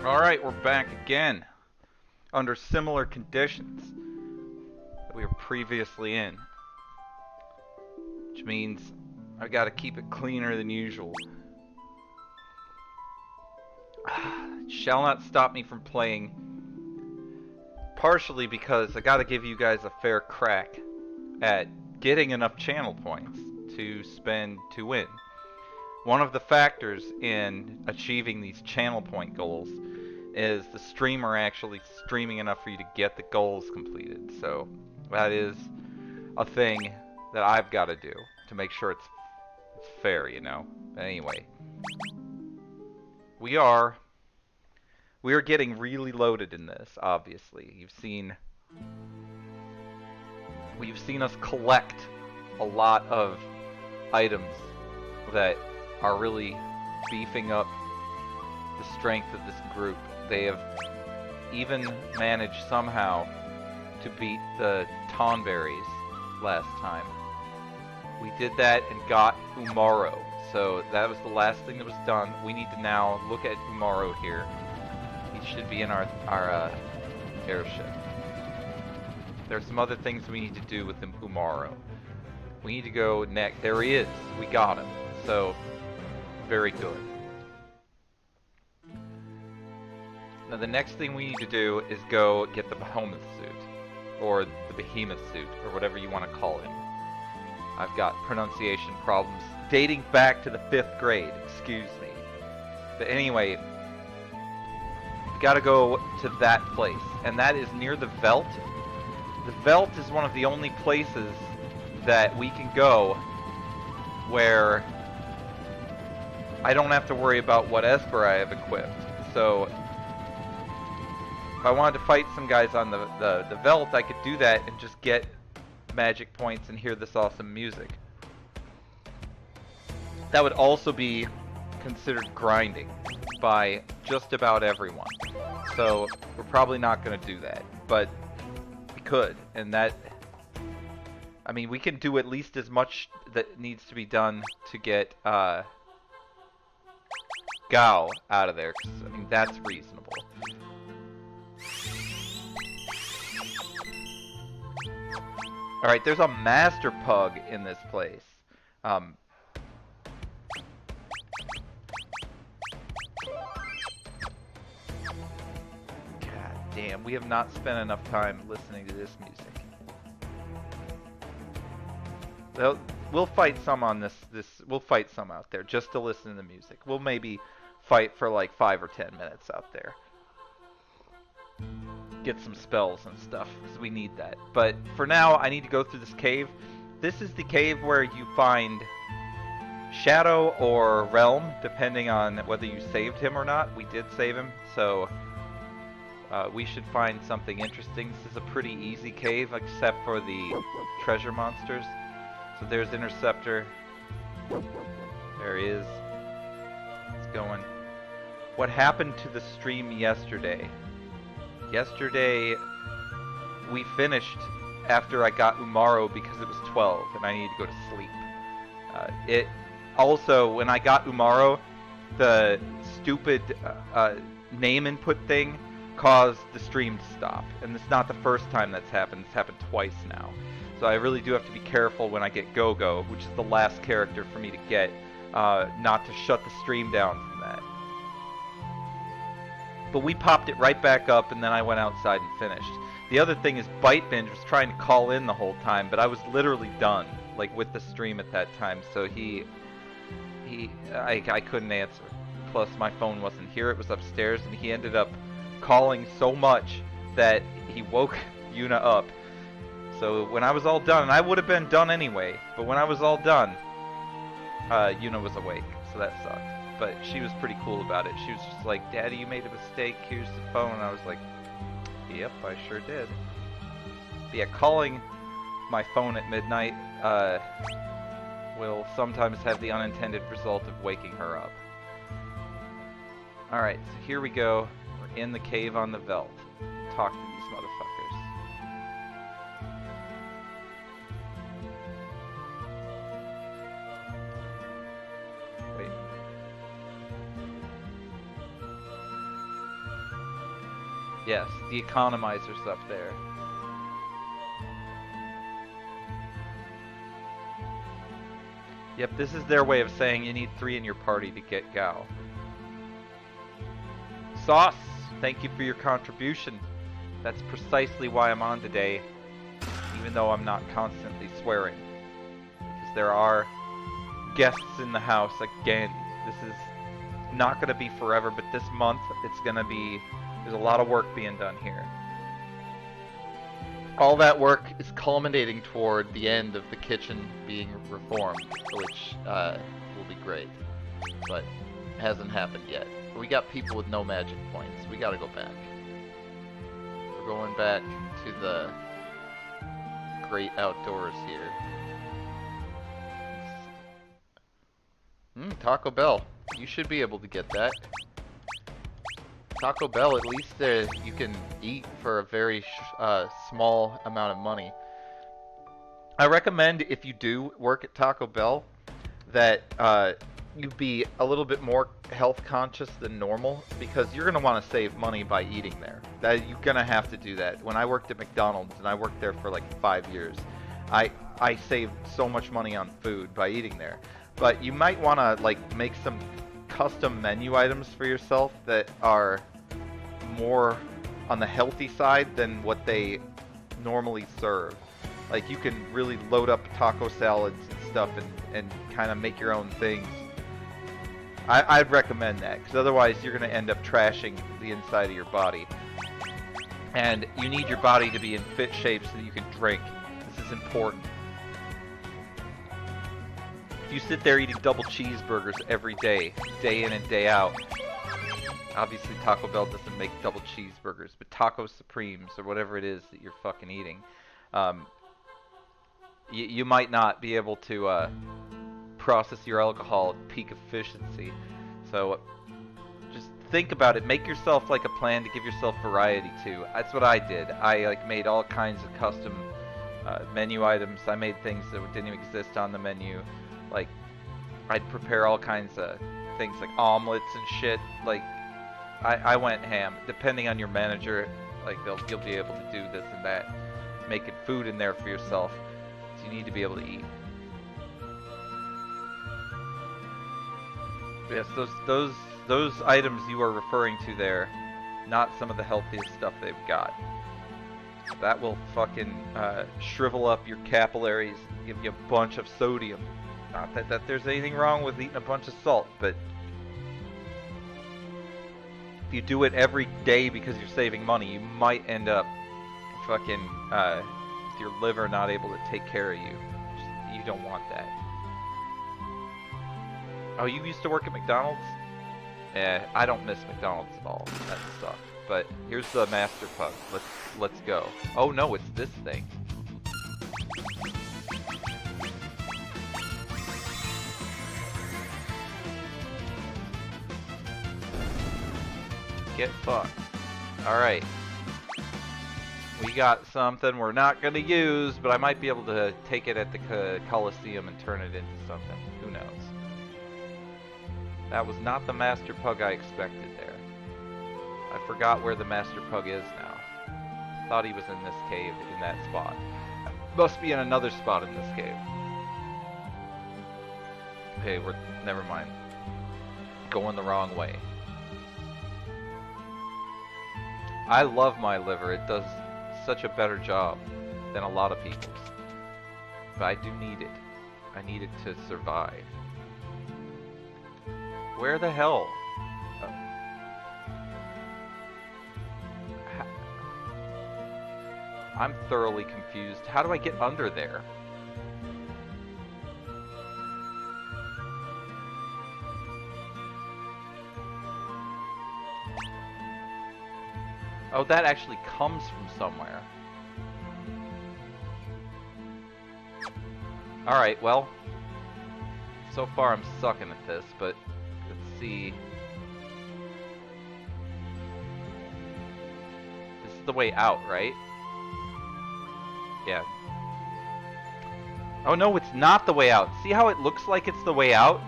Alright, we're back again under similar conditions that we were previously in. Which means I gotta keep it cleaner than usual. It shall not stop me from playing, partially because I gotta give you guys a fair crack at getting enough channel points to spend to win. One of the factors in achieving these channel point goals is the streamer actually streaming enough for you to get the goals completed. So that is a thing that I've got to do to make sure it's fair, you know. But anyway, we are getting really loaded in this. Obviously, you've seen us collect a lot of items that are really beefing up the strength of this group. They have even managed somehow to beat the Tonberries last time. We did that and got Umaro, so that was the last thing that was done. We need to now look at Umaro here. He should be in our airship. There's some other things we need to do with Umaro. We need to go next. There he is. We got him. So, very good. Now the next thing we need to do is go get the Behemoth suit, or the Behemoth suit, or whatever you want to call him. I've got pronunciation problems dating back to the 5th grade, excuse me. But anyway, we gotta go to that place, and that is near the Veld. The Veld is one of the only places that we can go where I don't have to worry about what Esper I have equipped. So if I wanted to fight some guys on the Veld, I could do that and just get magic points and hear this awesome music. That would also be considered grinding by just about everyone. So we're probably not going to do that, but we could, and that, I mean, we can do at least as much that needs to be done to get Gao out of there, 'cause, I mean, that's reasonable. Alright, there's a Master Pug in this place. God damn, we have not spent enough time listening to this music. We'll fight some on this. We'll fight some out there just to listen to the music. We'll maybe fight for like 5 or 10 minutes out there. Get some spells and stuff, because we need that. But for now, I need to go through this cave. This is the cave where you find Shadow or Realm, depending on whether you saved him or not. We did save him, so we should find something interesting. This is a pretty easy cave, except for the treasure monsters. So there's Interceptor. There he is. It's going. What happened to the stream yesterday? Yesterday, we finished after I got Umaro because it was 12 and I needed to go to sleep. It also, when I got Umaro, the stupid name input thing caused the stream to stop. And it's not the first time that's happened. It's happened twice now. So I really do have to be careful when I get Go-Go, which is the last character for me to get, not to shut the stream down from that. But we popped it right back up, and then I went outside and finished. The other thing is Bitebinge was trying to call in the whole time, but I was literally done, like, with the stream at that time, so I couldn't answer. Plus, my phone wasn't here, it was upstairs, and he ended up calling so much that he woke Yuna up. So when I was all done, and I would have been done anyway, but when I was all done, Yuna was awake, so that sucked. But she was pretty cool about it. She was just like, "Daddy, you made a mistake, here's the phone." And I was like, "Yep, I sure did." But yeah, calling my phone at midnight will sometimes have the unintended result of waking her up. Alright, so here we go. We're in the cave on the Veld. Talk to these motherfuckers. Wait. Yes, the economizer's up there. Yep, this is their way of saying you need 3 in your party to get Gao. Sauce, thank you for your contribution. That's precisely why I'm on today, even though I'm not constantly swearing. Because there are guests in the house again. This is not going to be forever, but this month it's going to be, there's a lot of work being done here. All that work is culminating toward the end of the kitchen being reformed, which will be great, but hasn't happened yet. We got people with no magic points. We gotta go back. We're going back to the great outdoors here. Taco Bell. You should be able to get that. Taco Bell, at least you can eat for a very small amount of money. I recommend, if you do work at Taco Bell, that you be a little bit more health conscious than normal, because you're going to want to save money by eating there. You're going to have to do that. When I worked at McDonald's, and I worked there for like 5 years, I saved so much money on food by eating there. But you might want to like make some custom menu items for yourself that are more on the healthy side than what they normally serve. Like, you can really load up taco salads and stuff and kind of make your own things. I'd recommend that, because otherwise you're going to end up trashing the inside of your body. And you need your body to be in fit shape so that you can drink. This is important. If you sit there eating double cheeseburgers every day, day in and day out, obviously Taco Bell doesn't make double cheeseburgers, but Taco Supremes or whatever it is that you're fucking eating, you might not be able to process your alcohol at peak efficiency. So just think about it. Make yourself like a plan to give yourself variety too. That's what I did. I like made all kinds of custom menu items. I made things that didn't even exist on the menu. Like, I'd prepare all kinds of things like omelets and shit. Like, I went ham. Depending on your manager, like, you'll be able to do this and that. Making food in there for yourself. So you need to be able to eat. Yes, those items you are referring to there, not some of the healthiest stuff they've got. That will fucking shrivel up your capillaries, give you a bunch of sodium. Not that there's anything wrong with eating a bunch of salt, but if you do it every day because you're saving money, you might end up fucking with your liver not able to take care of you. You don't want that. Oh, you used to work at McDonald's? I don't miss McDonald's at all. That sucked. But here's the Master Pug. Let's go. Oh no, it's this thing. Get fucked. Alright. We got something we're not going to use, but I might be able to take it at the Coliseum and turn it into something. Who knows? That was not the Master Pug I expected there. I forgot where the Master Pug is now. Thought he was in this cave, in that spot. Must be in another spot in this cave. Okay, never mind. Going the wrong way. I love my liver. It does such a better job than a lot of people's. But I do need it. I need it to survive. Where the hell? I'm thoroughly confused. How do I get under there? Oh, that actually comes from somewhere. Alright, well. So far I'm sucking at this, but let's see. This is the way out, right? Yeah. Oh no, it's not the way out. See how it looks like it's the way out?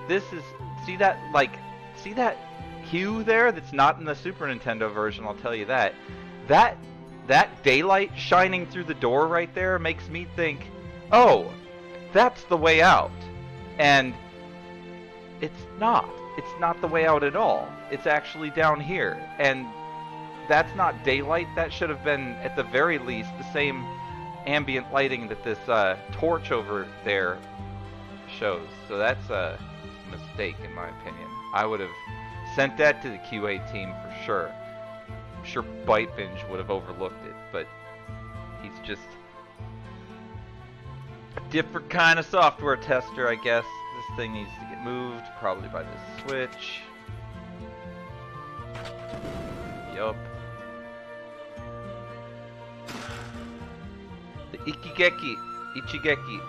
This is, see that, like, see that hue there that's not in the Super Nintendo version, I'll tell you that. That daylight shining through the door right there makes me think, oh, that's the way out. And it's not. It's not the way out at all. It's actually down here. And that's not daylight. That should have been, at the very least, the same ambient lighting that this torch over there shows. So that's a mistake, in my opinion. I would have sent that to the QA team for sure. I'm sure Byte Binge would have overlooked it, but he's just a different kind of software tester, I guess. This thing needs to get moved, probably by this switch. Yup. The Ichigeki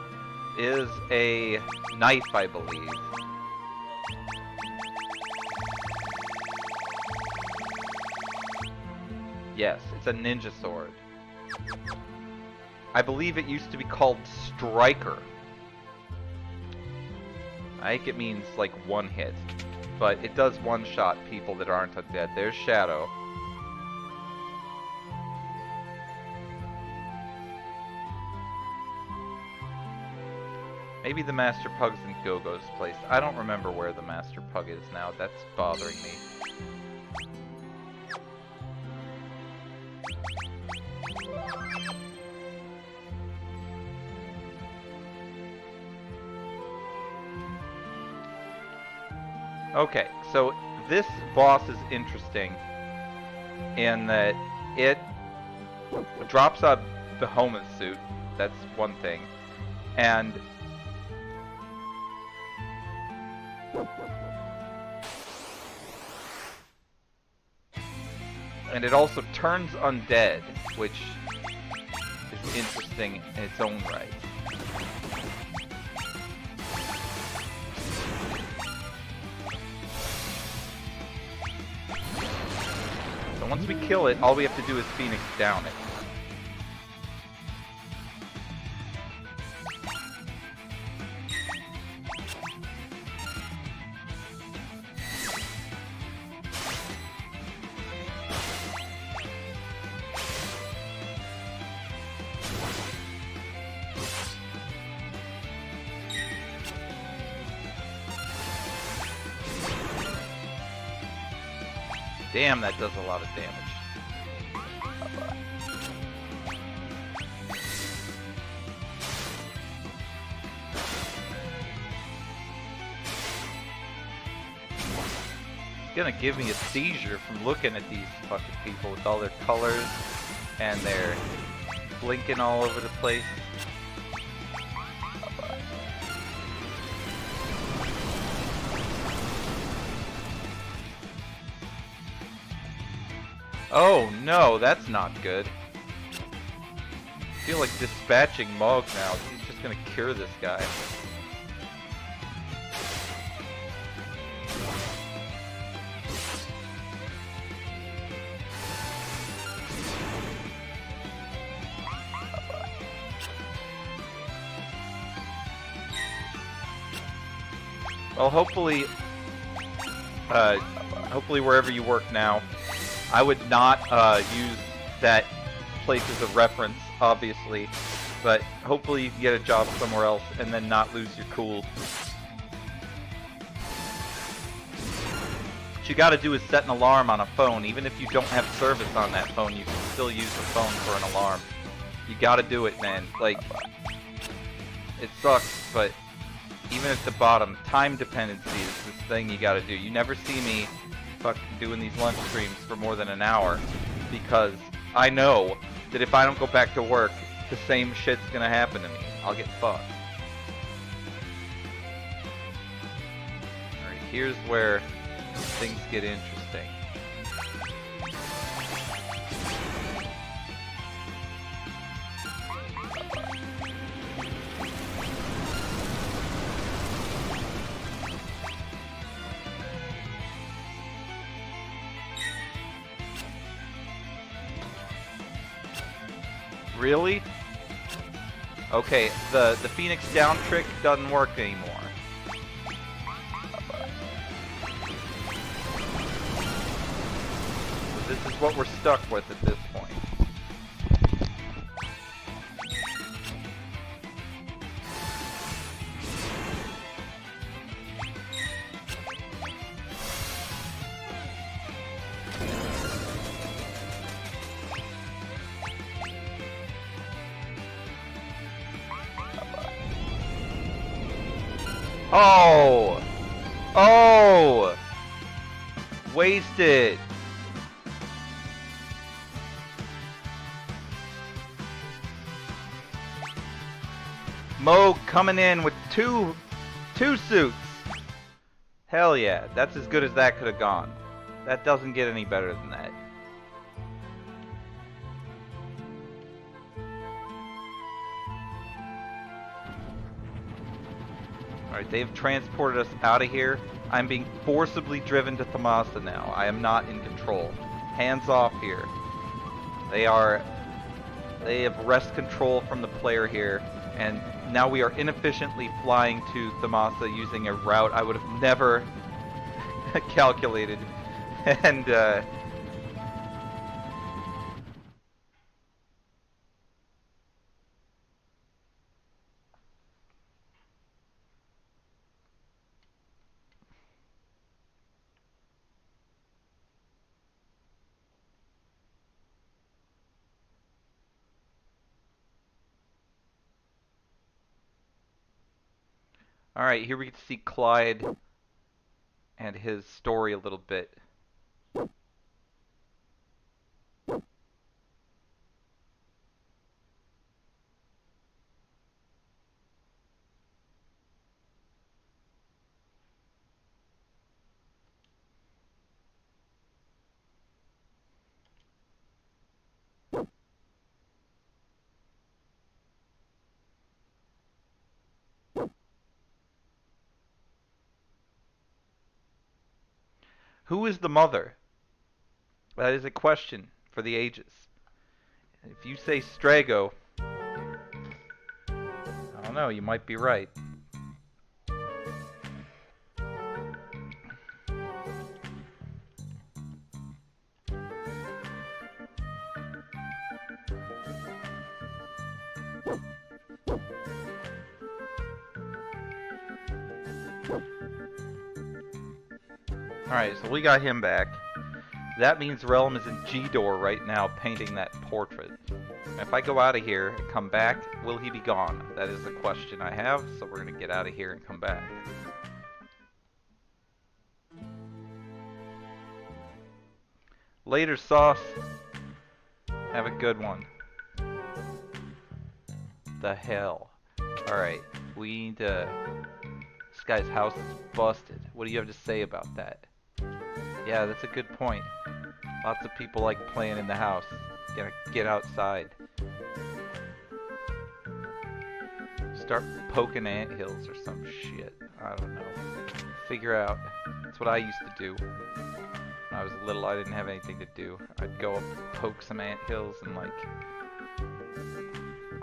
is a knife, I believe. Yes, it's a ninja sword. I believe it used to be called Striker. I think it means like one hit, but it does one-shot people that aren't undead. There's Shadow. Maybe the Master Pug's in Go-Go's place. I don't remember where the Master Pug is now. That's bothering me. Okay, so this boss is interesting in that it drops a Behemoth suit. That's one thing. And it also turns undead, which is interesting in its own right. So once we kill it, all we have to do is Phoenix down it. Damn, that does a lot of damage. It's gonna give me a seizure from looking at these fucking people with all their colors and their blinking all over the place. Oh no, that's not good. I feel like dispatching Mog now. He's just gonna cure this guy. Well, hopefully wherever you work now, I would not use that place as a reference, obviously, but hopefully you can get a job somewhere else and then not lose your cool. What you gotta do is set an alarm on a phone. Even if you don't have service on that phone, you can still use the phone for an alarm. You gotta do it, man. Like, it sucks, but even at the bottom, time dependency is this thing you gotta do. You never see me fucking doing these lunch streams for more than an hour because I know that if I don't go back to work, the same shit's gonna happen to me. I'll get fucked. Alright, here's where things get interesting. Really? Okay, the Phoenix down trick doesn't work anymore. This is what we're stuck with at this point. Oh! Oh! Wasted! Mo coming in with two suits. Hell yeah, that's as good as that could have gone. That doesn't get any better than that. Alright, they've transported us out of here. I'm being forcibly driven to Thamasa now. I am not in control. Hands off here. They have wrest control from the player here, and now we are inefficiently flying to Thamasa using a route I would have never calculated. And alright, here we get to see Clyde and his story a little bit. Who is the mother? That is a question for the ages. If you say Strago, I don't know, you might be right. Alright, so we got him back. That means Realm is in G-Door right now painting that portrait. If I go out of here and come back, will he be gone? That is the question I have, so we're going to get out of here and come back. Later, Sauce. Have a good one. The hell. Alright, we need to... This guy's house is busted. What do you have to say about that? Yeah, that's a good point. Lots of people like playing in the house. Gotta get outside. Start poking anthills or some shit. I don't know. Figure out. That's what I used to do. When I was little, I didn't have anything to do. I'd go up, poke some anthills, and like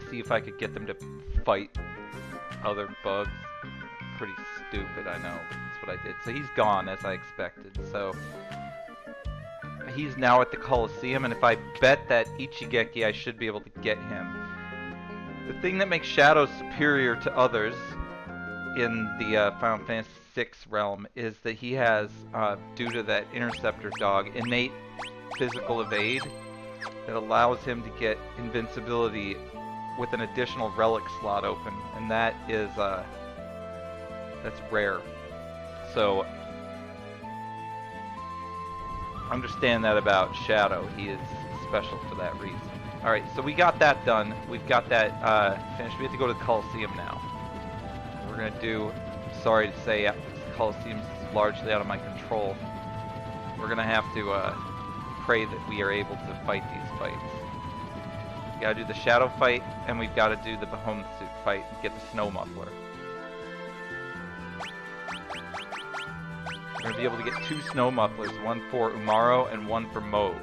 see if I could get them to fight other bugs. Pretty stupid, I know, but that's what I did. So he's gone, as I expected. So he's now at the Coliseum, and if I bet that Ichigeki, I should be able to get him. The thing that makes Shadow superior to others in the Final Fantasy VI realm is that he has, due to that Interceptor dog, innate physical evade that allows him to get invincibility with an additional relic slot open, and that is that's rare. So understand that about Shadow. He is special for that reason. Alright, so we got that done. We've got that finished. We have to go to the Coliseum now. We're going to do, sorry to say, the Coliseum is largely out of my control. We're going to have to pray that we are able to fight these fights. We got to do the Shadow fight, and we've got to do the Bahamut suit fight and get the Snow Muffler. We're going to be able to get 2 Snow Mufflers, one for Umaro and one for Moog.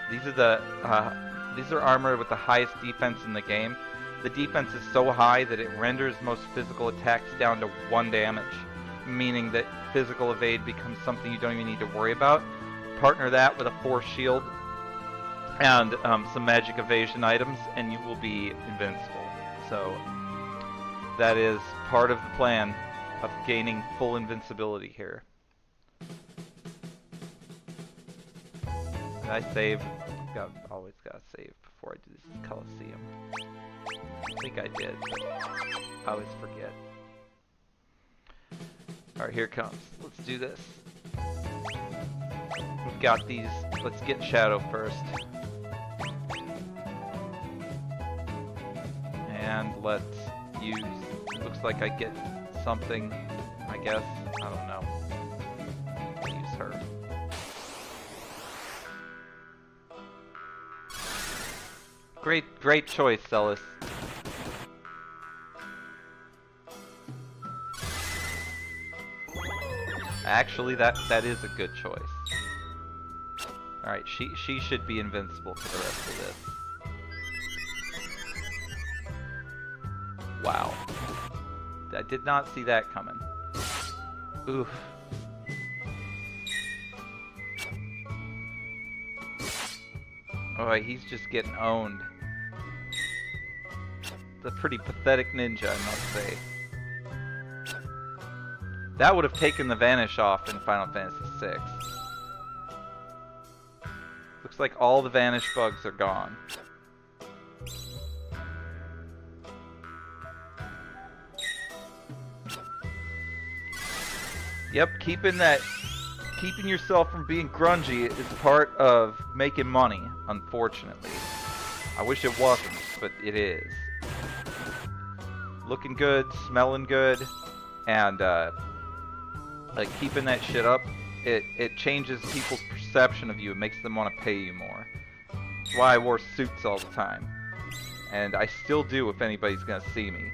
These are armor with the highest defense in the game. The defense is so high that it renders most physical attacks down to 1 damage, meaning that physical evade becomes something you don't even need to worry about. partner that with a force shield and some magic evasion items, and you will be invincible. So that is part of the plan of gaining full invincibility here. Did I save? Always gotta save before I do this Coliseum. I think I did, but I always forget. Alright, here it comes. Let's do this. We've got these. Let's get Shadow first. And let's use... Looks like I get something, I guess. I don't know. I'll use her. Great choice, Celis. Actually, that is a good choice. Alright, she should be invincible for the rest of this. Wow. I did not see that coming. Oof. Alright, he's just getting owned. It's a pretty pathetic ninja, I must say. That would have taken the Vanish off in Final Fantasy VI. Looks like all the Vanish bugs are gone. Yep, keeping yourself from being grungy is part of making money, unfortunately. I wish it wasn't, but it is. Looking good, smelling good, and like keeping that shit up, it changes people's perception of you. It makes them want to pay you more. That's why I wore suits all the time. And I still do if anybody's gonna see me.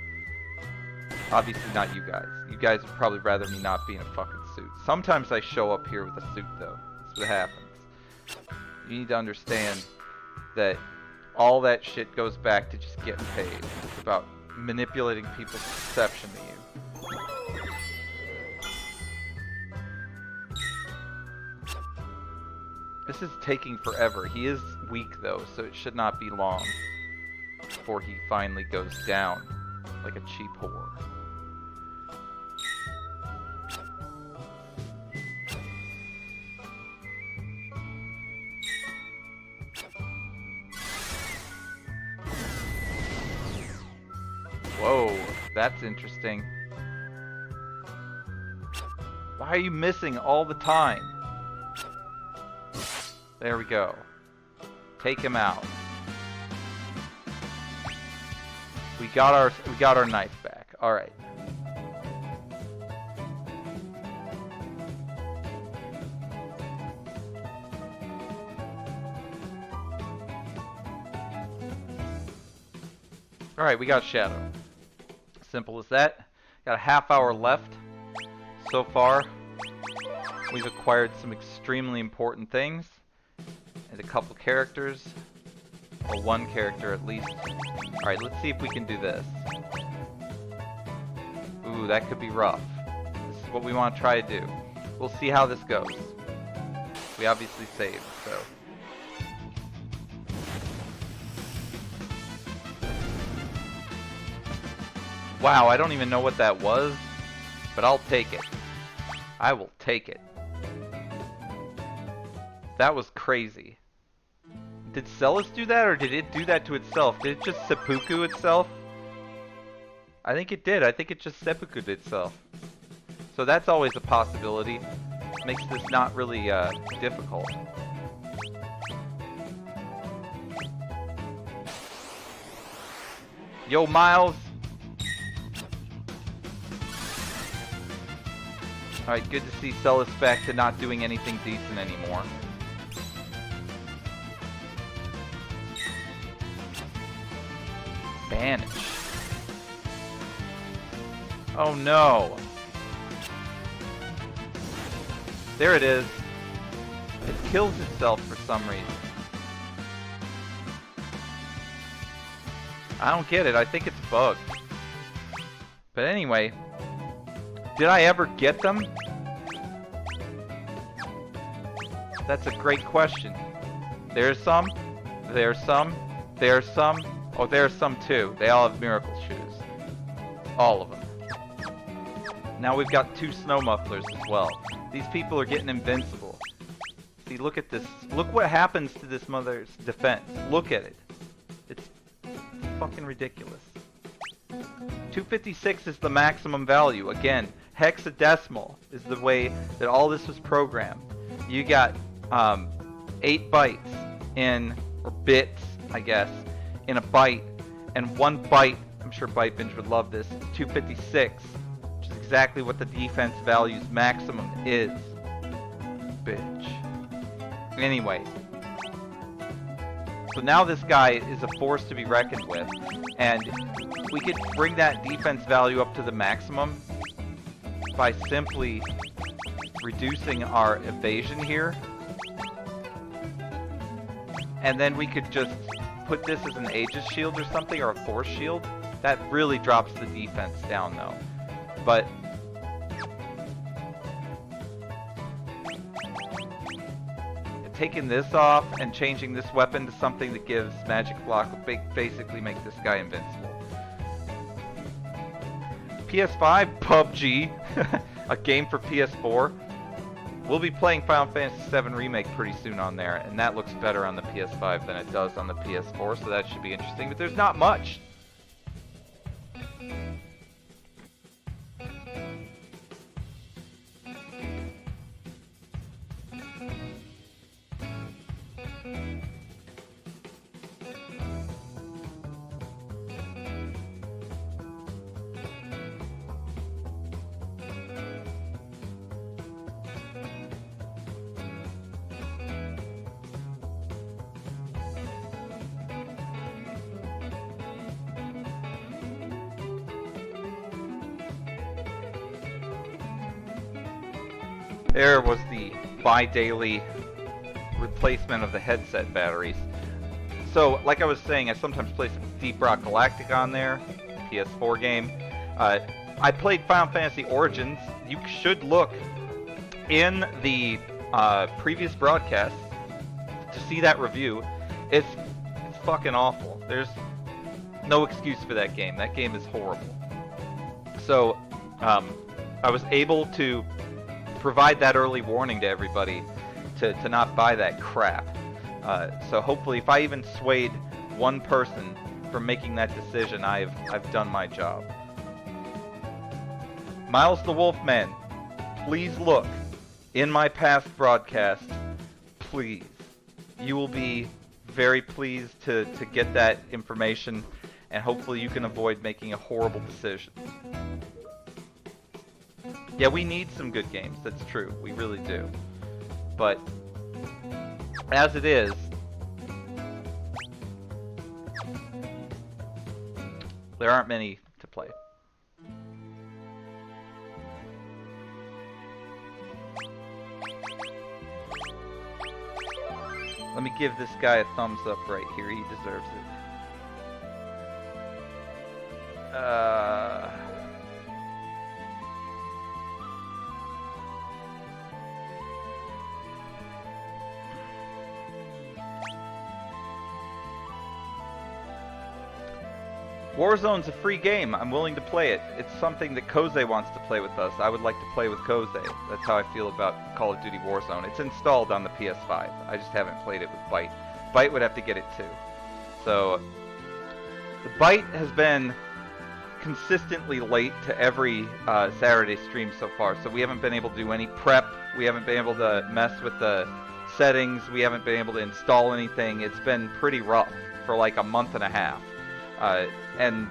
Obviously not you guys. You guys would probably rather me not be in a fucking suit. Sometimes I show up here with a suit though. That's what happens. You need to understand that all that shit goes back to just getting paid. It's about manipulating people's perception to you. This is taking forever. He is weak though, so it should not be long before he finally goes down like a cheap whore. Whoa, that's interesting. Why are you missing all the time? There we go. Take him out. We got our knife back. All right. All right, we got Shadow. Simple as that. Got a half hour left. So far, we've acquired some extremely important things. And a couple characters. Or one character at least. Alright, let's see if we can do this. Ooh, that could be rough. This is what we want to try to do. We'll see how this goes. We obviously saved, so... Wow, I don't even know what that was, but I'll take it. I will take it. That was crazy. Did Celis do that, or did it do that to itself? Did it just seppuku itself? I think it did. I think it just seppuku'd itself. So that's always a possibility. Makes this not really difficult. Yo, Miles! Alright, good to see Celis back to not doing anything decent anymore. Vanish. Oh no! There it is. It kills itself for some reason. I don't get it. I think it's bugged. But anyway, did I ever get them? That's a great question. There's some. There's some. There's some. Oh, there's some too. They all have miracle shoes. All of them. Now we've got 2 snow mufflers as well. These people are getting invincible. See, look at this. Look what happens to this mother's defense. Look at it. It's fucking ridiculous. 256 is the maximum value. Again, hexadecimal is the way that all this was programmed. You got 8 bytes in, or bits, I guess, in a byte, and 1 byte, I'm sure Byte Binge would love this, 256, which is exactly what the defense value's maximum is. Bitch. Anyway. So now this guy is a force to be reckoned with, and we could bring that defense value up to the maximum by simply reducing our evasion here. And then we could just put this as an Aegis shield or something, or a force shield. That really drops the defense down though. But taking this off and changing this weapon to something that gives magic block will basically make this guy invincible. PS5, PUBG, a game for PS4. We'll be playing Final Fantasy VII Remake pretty soon on there, and that looks better on the PS5 than it does on the PS4, so that should be interesting, but there's not much. There was the bi-daily replacement of the headset batteries. So, like I was saying, I sometimes play some Deep Rock Galactic on there, PS4 game. I played Final Fantasy Origins. You should look in the previous broadcast to see that review. It's fucking awful. There's no excuse for that game. That game is horrible. So, I was able to provide that early warning to everybody to not buy that crap. So hopefully, if I even swayed one person from making that decision, I've done my job. Miles the Wolfman, please look in my past broadcasts. Please, you will be very pleased to get that information, and hopefully you can avoid making a horrible decision. Yeah, we need some good games, that's true, we really do. But, as it is, there aren't many to play. Let me give this guy a thumbs up right here, he deserves it. Warzone's a free game. I'm willing to play it. It's something that Koze wants to play with us. I would like to play with Koze. That's how I feel about Call of Duty Warzone. It's installed on the PS5. I just haven't played it with Byte. Byte would have to get it too. So, the Byte has been consistently late to every Saturday stream so far. So we haven't been able to do any prep. We haven't been able to mess with the settings. We haven't been able to install anything. It's been pretty rough for like a month and a half. And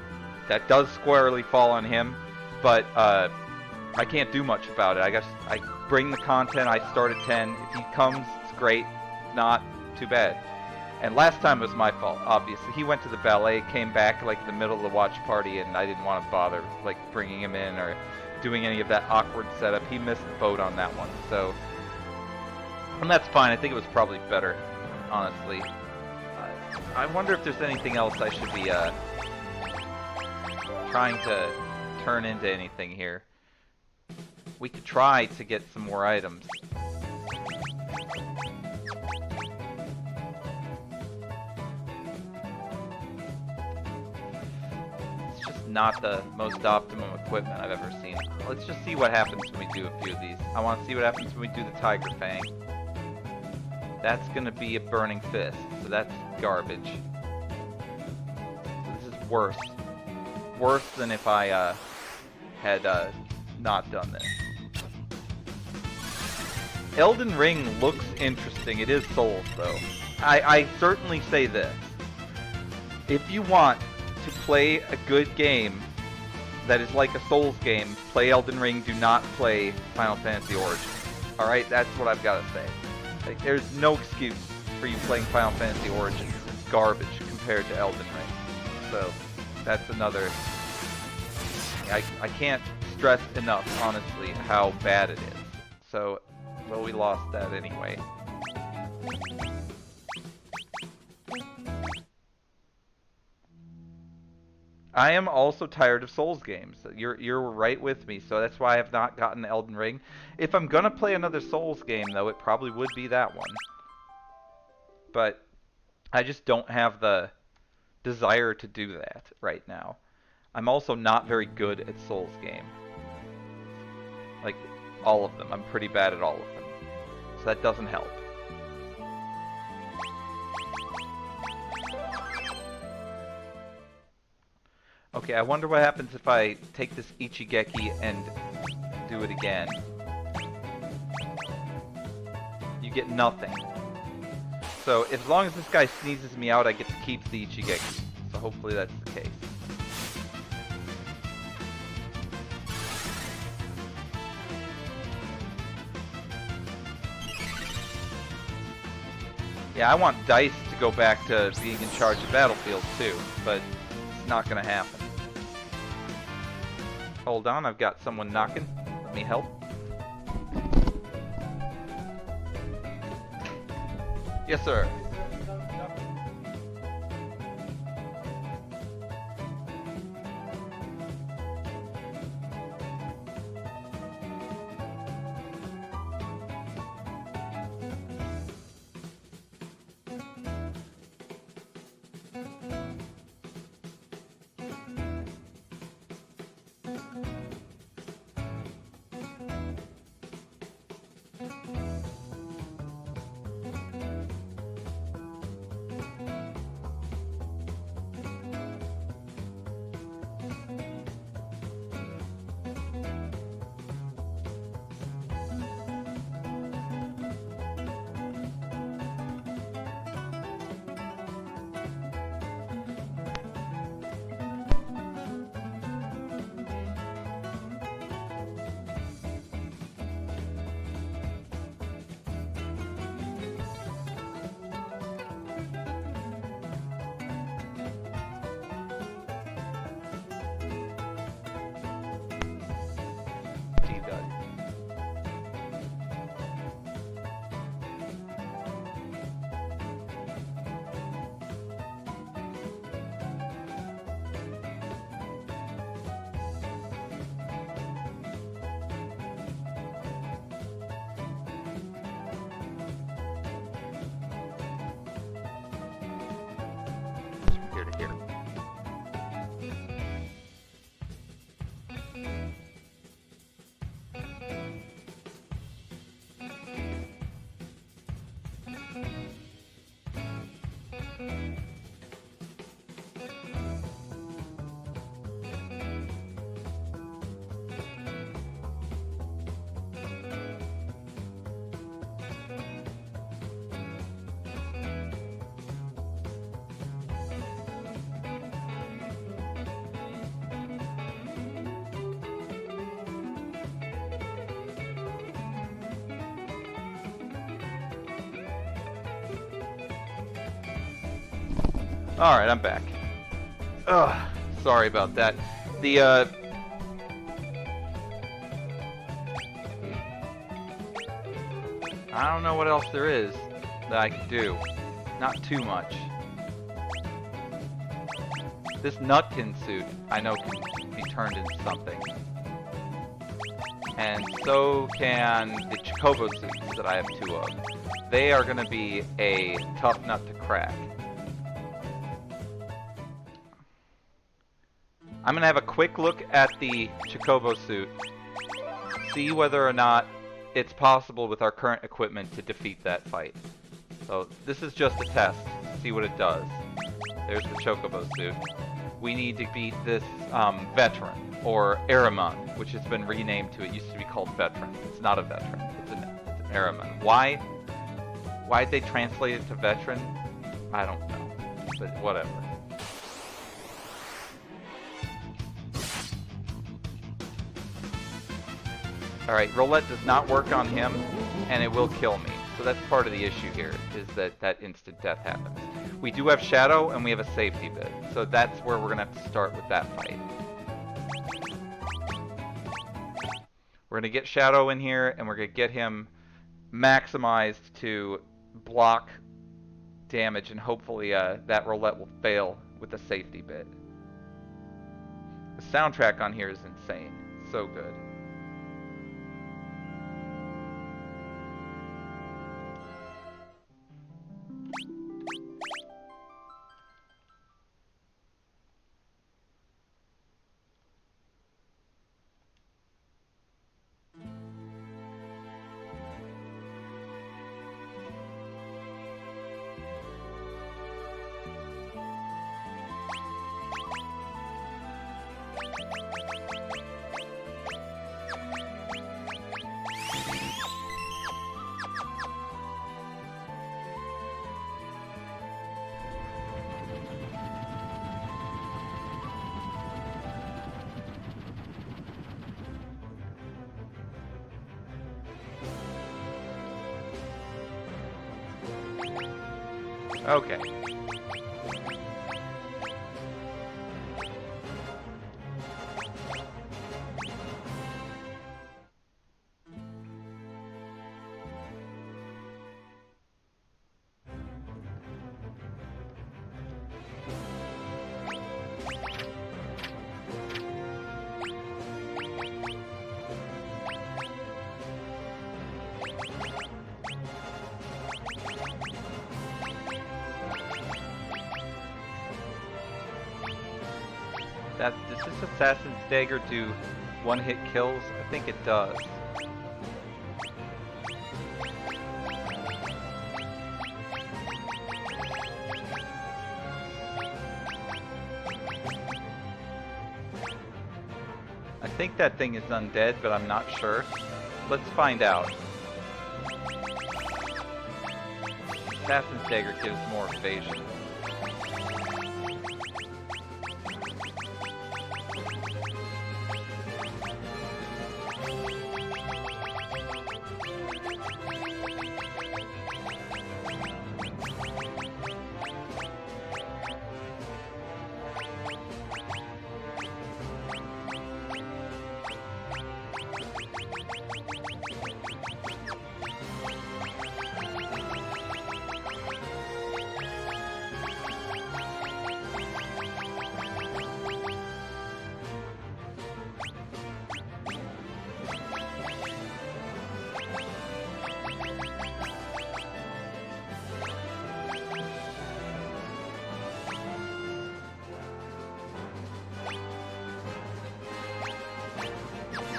that does squarely fall on him, but I can't do much about it. I guess I bring the content, I start at 10. If he comes, it's great. If not, too bad. And last time was my fault, obviously. He went to the ballet, came back like in the middle of the watch party, and I didn't want to bother like bringing him in or doing any of that awkward setup. He missed the boat on that one, so... And that's fine. I think it was probably better, honestly. I wonder if there's anything else I should be trying to turn into anything here. We could try to get some more items. not the most optimum equipment I've ever seen. Let's just see what happens when we do a few of these. I want to see what happens when we do the Tiger Fang. That's going to be a Burning Fist, so that's garbage. So this is worse. Worse than if I had not done this. Elden Ring looks interesting. It is Souls, though. I certainly say this. If you want to play a good game that is like a Souls game, play Elden Ring. Do not play Final Fantasy Origins. Alright, that's what I've got to say. Like, there's no excuse for you playing Final Fantasy Origins. It's garbage compared to Elden Ring. So, that's another... I can't stress enough, honestly, how bad it is. So, well, we lost that anyway. I am also tired of Souls games. You're right with me, so that's why I have not gotten Elden Ring. If I'm gonna play another Souls game, though, it probably would be that one. But I just don't have the desire to do that right now. I'm also not very good at Souls games. Like, all of them. I'm pretty bad at all of them. So that doesn't help. Okay, I wonder what happens if I take this Ichigeki and do it again. You get nothing. So, as long as this guy sneezes me out, I get to keep the Ichigeki. So hopefully that's the case. Yeah, I want DICE to go back to being in charge of Battlefield too, but it's not gonna happen. Hold on, I've got someone knocking. Let me help. Yes, sir. Here to here. Alright, I'm back. Ugh, sorry about that. I don't know what else there is that I can do. Not too much. This Nutkin suit, I know, can be turned into something. And so can the Chocobo suits that I have 2 of. They are going to be a tough nut to crack. I'm gonna have a quick look at the Chocobo suit, see whether or not it's possible with our current equipment to defeat that fight. So this is just a test, see what it does. There's the Chocobo suit. We need to beat this veteran, or Aramon, which has been renamed to, it used to be called Veteran. It's not a veteran, it's an Aramon. Why'd they translate it to veteran? I don't know, but whatever. Alright, roulette does not work on him, and it will kill me. So that's part of the issue here, is that instant death happens. We do have Shadow, and we have a safety bit. So that's where we're going to have to start with that fight. We're going to get Shadow in here, and we're going to get him maximized to block damage, and hopefully that roulette will fail with the safety bit. The soundtrack on here is insane. So good. Okay. Does this Assassin's Dagger do one-hit kills? I think it does. I think that thing is undead, but I'm not sure. Let's find out. Assassin's Dagger gives more evasion.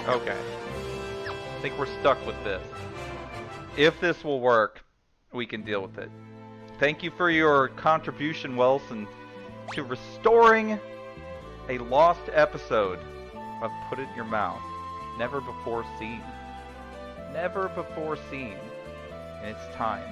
Okay. I think we're stuck with this. If this will work, we can deal with it. Thank you for your contribution, Wilson, to restoring a lost episode of Put It in Your Mouth. Never before seen. Never before seen. And it's time.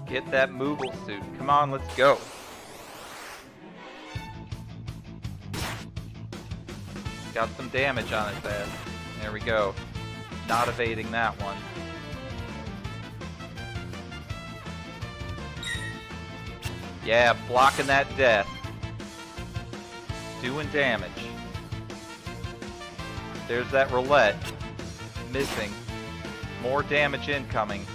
Get that Moogle suit. Come on, let's go. Got some damage on his ass. There we go. Not evading that one. Yeah, blocking that death. Doing damage. There's that roulette. Missing. More damage incoming.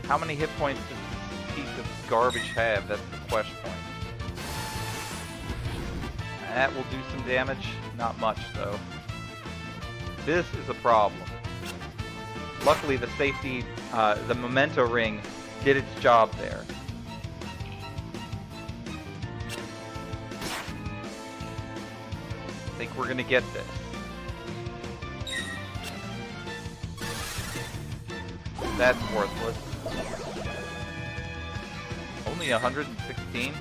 How many hit points does this piece of garbage have? That's the question point. That will do some damage. Not much, though. This is a problem. Luckily, the safety, the memento ring did its job there. I think we're going to get this. That's worthless. Only 116?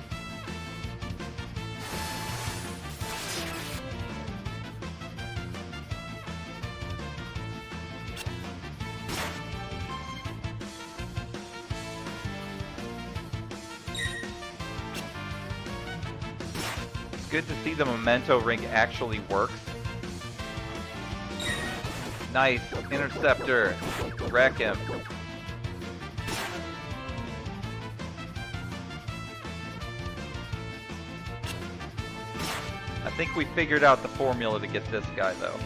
It's good to see the memento ring actually works. Nice. Interceptor. Wreck him. I think we figured out the formula to get this guy, though.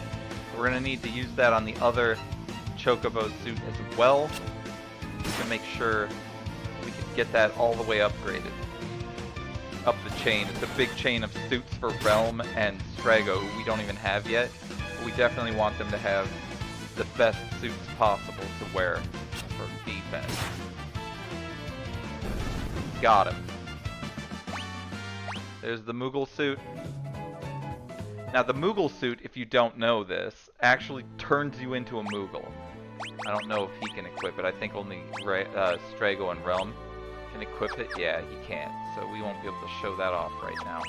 We're going to need to use that on the other Chocobo suit as well to make sure we can get that all the way upgraded. Up the chain. It's a big chain of suits for Realm and Strago who we don't even have yet. But we definitely want them to have the best suits possible to wear for defense. Got him. There's the Moogle suit. Now the Moogle suit, if you don't know this, actually turns you into a Moogle. I don't know if he can equip it. I think only Strago and Realm can equip it. Yeah, he can't. So we won't be able to show that off right now.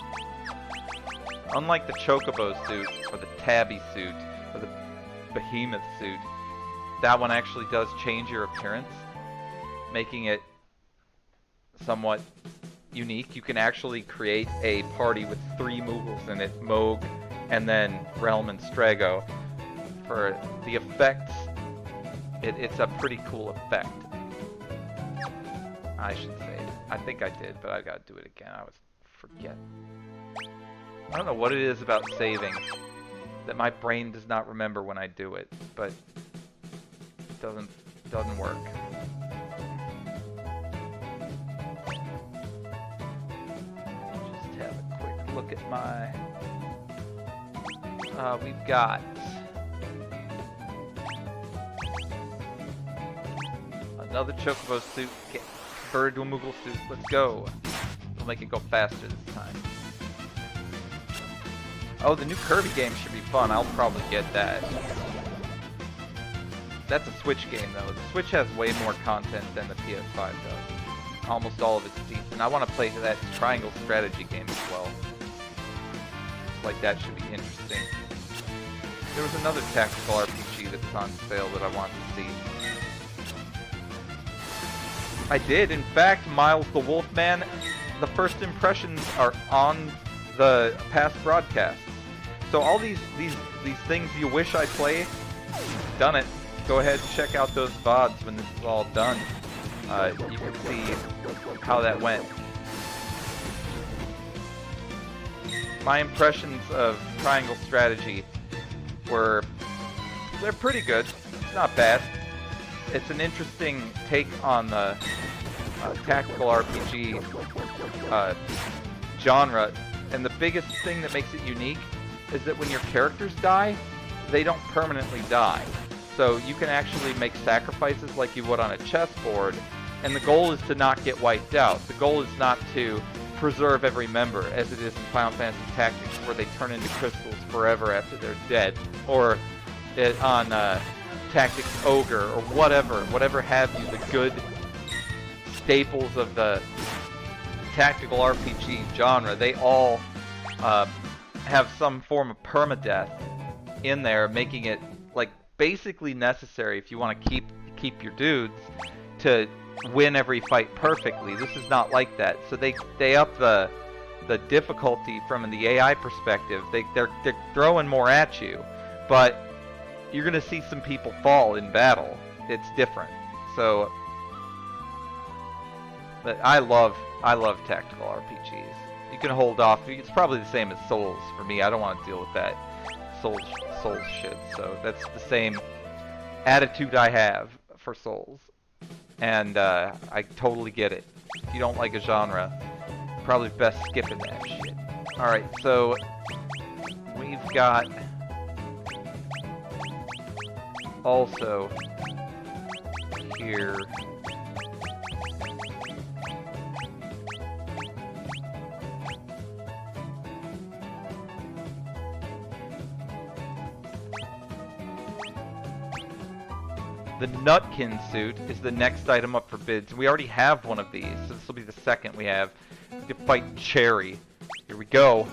Unlike the Chocobo suit, or the Tabby suit, or the Behemoth suit, that one actually does change your appearance, making it somewhat unique. You can actually create a party with 3 Moogles in it, Moog, and then Realm and Strago. For the effects, it's a pretty cool effect. I should say. I think I did, but I gotta do it again. I always forget. I don't know what it is about saving that my brain does not remember when I do it, but it doesn't work. Just have a quick look at my... we've got... another Chocobo suit. Get converted to a Moogle suit. Let's go. We'll make it go faster this time. Oh, the new Kirby game should be fun. I'll probably get that. That's a Switch game, though. The Switch has way more content than the PS5 does. Almost all of it's decent. I want to play that triangle strategy game as well. Like, that should be interesting. There was another tactical RPG that was on sale that I want to see. I did. In fact, Miles the Wolfman, the first impressions are on the past broadcasts. So all these things you wish I played, done it. Go ahead and check out those VODs when this is all done. You can see how that went. My impressions of Triangle Strategy they're pretty good. It's not bad. It's an interesting take on the tactical RPG genre, and the biggest thing that makes it unique is that when your characters die, they don't permanently die. So you can actually make sacrifices like you would on a chessboard, and the goal is to not get wiped out. The goal is not to preserve every member, as it is in Final Fantasy Tactics, where they turn into crystals forever after they're dead, or on Tactics Ogre, or whatever have you, the good staples of the tactical RPG genre. They all have some form of permadeath in there, making it like basically necessary if you want to keep your dudes to win every fight perfectly. This is not like that. So they up the difficulty from the AI perspective. They're throwing more at you, but you're gonna see some people fall in battle. It's different. So, but I love tactical RPGs. You can hold off. It's probably the same as Souls for me. I don't want to deal with that souls should. So that's the same attitude I have for souls, and I totally get it. If you don't like a genre, probably best skipping that shit. All right, so we've got also here. The Nutkin suit is the next item up for bids. We already have one of these, so this will be the second we have. We can fight Cherry. Here we go.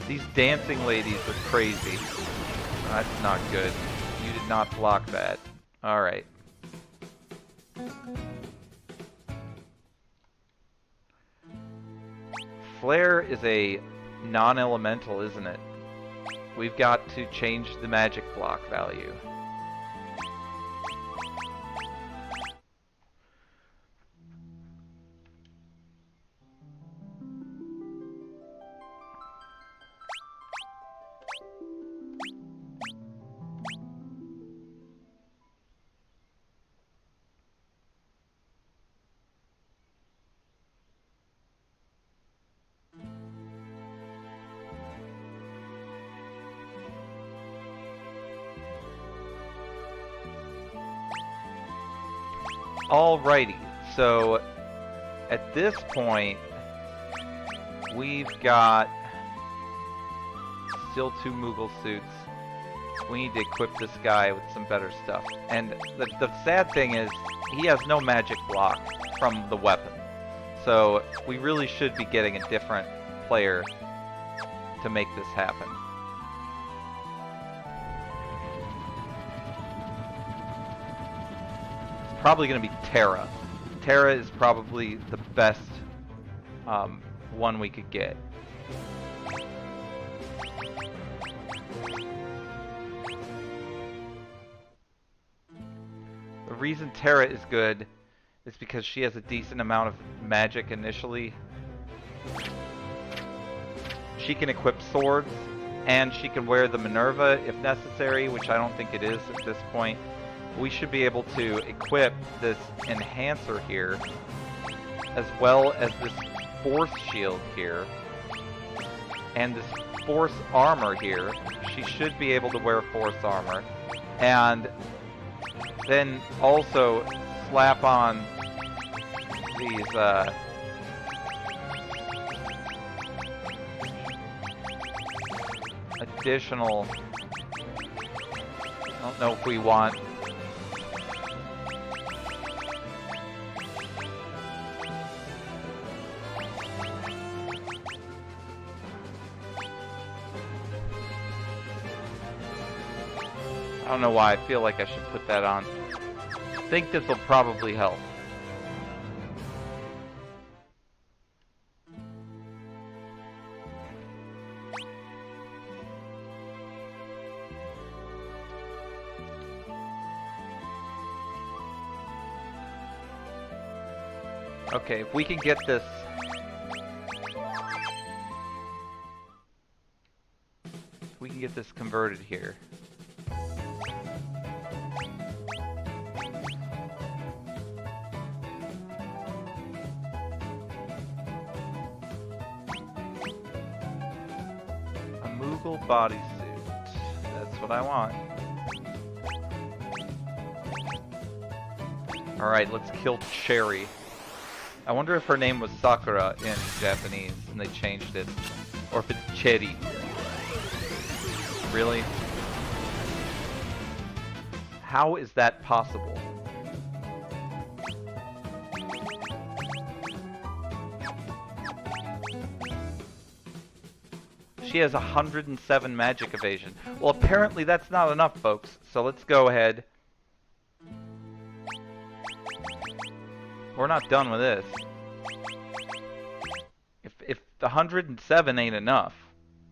These dancing ladies are crazy. That's not good. You did not block that. Alright. Flare is a non-elemental, isn't it? We've got to change the magic block value. Alrighty, so at this point, we've got still 2 Moogle suits. We need to equip this guy with some better stuff. And the sad thing is, he has no magic block from the weapon. So we really should be getting a different player to make this happen. Probably going to be Terra. Terra is probably the best one we could get. The reason Terra is good is because she has a decent amount of magic initially. She can equip swords, and she can wear the Minerva if necessary, which I don't think it is at this point. We should be able to equip this enhancer here, as well as this force shield here, and this force armor here. She should be able to wear force armor, and then also slap on these additional, I don't know if we want I don't know why I feel like I should put that on. I think this will probably help. Okay, if we can get this converted here. Bodysuit. That's what I want. Alright, let's kill Cherry. I wonder if her name was Sakura in Japanese and they changed it. Or if it's Cherry. Really? How is that possible? She has 107 magic evasion. Well, apparently that's not enough, folks. So let's go ahead. We're not done with this. If the 107 ain't enough,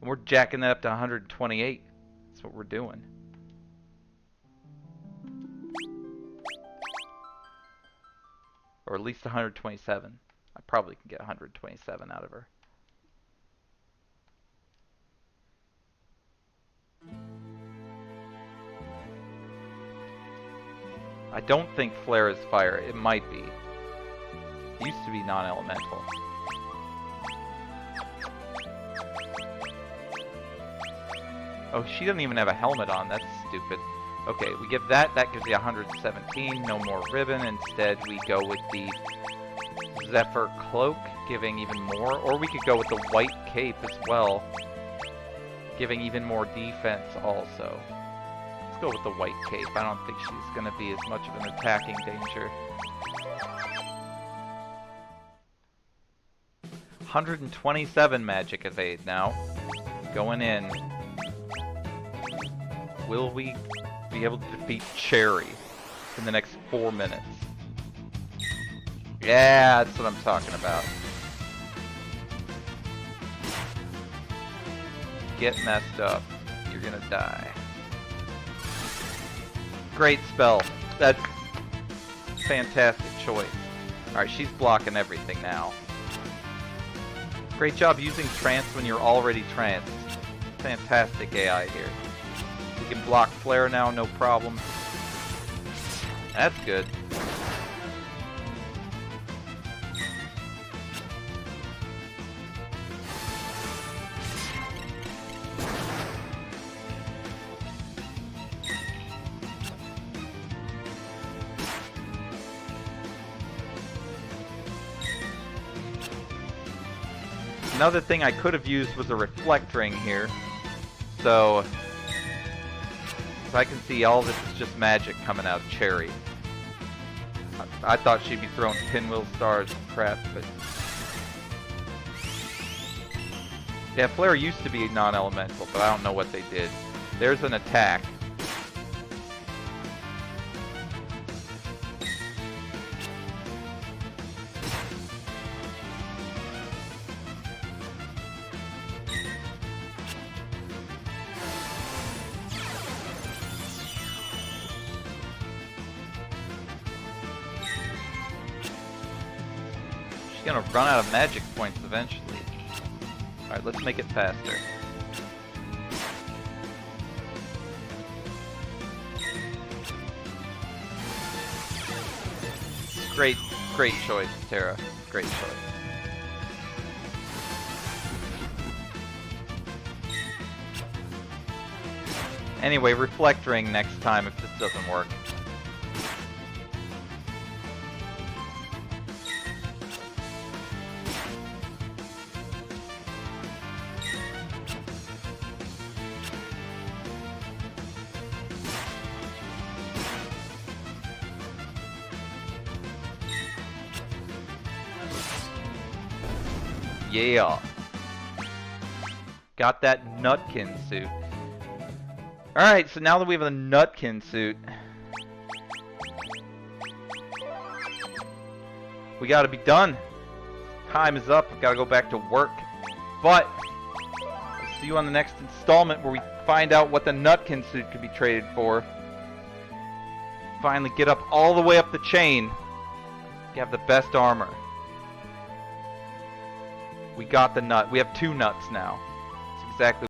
we're jacking that up to 128. That's what we're doing. Or at least 127. I probably can get 127 out of her. I don't think Flare is fire. It might be. It used to be non-elemental. Oh, she doesn't even have a helmet on. That's stupid. Okay, we give that. That gives you 117. No more ribbon. Instead, we go with the Zephyr Cloak, giving even more. Or we could go with the White Cape as well, giving even more defense also. Let's go with the White Cape. I don't think she's going to be as much of an attacking danger. 127 magic evade now. Going in. Will we be able to defeat Cherry in the next 4 minutes? Yeah, that's what I'm talking about. Get messed up. You're gonna die. Great spell. That's fantastic choice. Alright, she's blocking everything now. Great job using trance when you're already tranced. Fantastic AI here. We can block Flare now, no problem. That's good. Another thing I could have used was a Reflect Ring here. So I can see all this is just magic coming out of Cherry. I thought she'd be throwing pinwheel stars and crap, but... Yeah, Flare used to be non-elemental, but I don't know what they did. There's an attack. Gonna run out of magic points eventually. Alright, let's make it faster. Great choice, Terra. Great choice. Anyway, Reflect Ring next time if this doesn't work. Yeah. Got that Nutkin suit. Alright, so now that we have a Nutkin suit, we gotta be done. Time is up. I've gotta go back to work. But I'll see you on the next installment where we find out what the Nutkin suit could be traded for. Finally get up all the way up the chain. You have the best armor. We got the nut. We have 2 nuts now. It's exactly